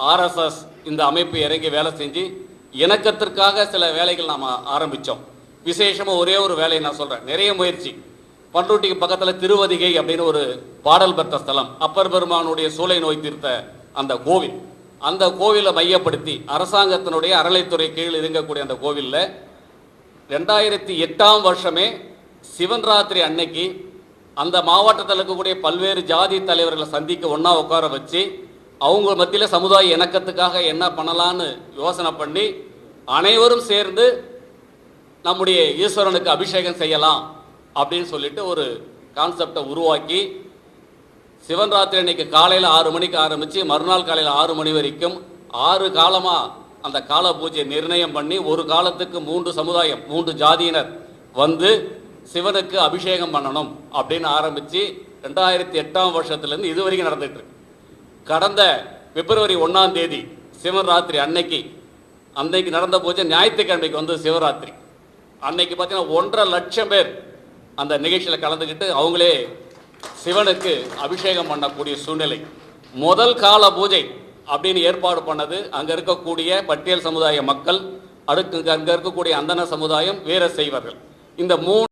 RSS இந்த அமைப்பு இறங்கி வேலை செஞ்சு இணக்கத்திற்காக சில வேலைகள் நாம் ஆரம்பித்தோம். விசேஷமாக ஒரே ஒரு வேலையை நான் சொல்கிறேன். நிறைய முயற்சி. பண்ருட்டிக்கு பக்கத்தில் திருவதிகை அப்படின்னு ஒரு பாடல் பெற்ற ஸ்தலம், அப்பர் பெருமானுடைய சூளை நோய் தீர்த்த அந்த கோவில். அந்த கோவிலை மையப்படுத்தி அரசாங்கத்தினுடைய அறளைத்துறை கீழ் இருக்கக்கூடிய அந்த கோவிலில் 2008ஆம் வருஷமே சிவன் ராத்திரி அன்னைக்கு அந்த மாவட்டத்தில் இருக்கக்கூடிய பல்வேறு ஜாதி தலைவர்களை சந்திக்க ஒன்றா உட்கார வச்சு அவங்க மத்தியில் சமுதாய இணக்கத்துக்காக என்ன பண்ணலான்னு யோசனை பண்ணி அனைவரும் சேர்ந்து நம்முடைய ஈஸ்வரனுக்கு அபிஷேகம் செய்யலாம் அப்படின்னு சொல்லிட்டு ஒரு கான்செப்டை உருவாக்கி சிவன் ராத்திரி அன்னைக்கு காலையில் 6 மணிக்கு ஆரம்பித்து மறுநாள் காலையில் 6 மணி வரைக்கும் 6 காலமாக அந்த கால பூஜை நிர்ணயம் பண்ணி ஒரு காலத்துக்கு 3 சமுதாயம் 3 ஜாதியினர் வந்து சிவனுக்கு அபிஷேகம் பண்ணணும் அப்படின்னு ஆரம்பித்து 2008ஆம் வருஷத்துலேருந்து இது வரைக்கும் நடந்துட்டு இருக்கு. கடந்த பிப்ரவரி 1ஆம் தேதி சிவன் ராத்திரி அன்னைக்கு நடந்த பூஜை ஞாயிற்றுக்கிழமைக்கு வந்து சிவராத்திரி அன்னைக்கு பார்த்தீங்கன்னா 1.5 லட்சம் பேர் அந்த நிகழ்ச்சியில் கலந்துக்கிட்டு அவங்களே சிவனுக்கு அபிஷேகம் பண்ணக்கூடிய சூழ்நிலை. முதல் கால பூஜை அப்படின்னு ஏற்பாடு பண்ணது அங்கே இருக்கக்கூடிய பட்டியல் சமுதாய மக்கள், அங்கே இருக்கக்கூடிய அந்தன சமுதாயம், வீர சைவர்கள். இந்த 3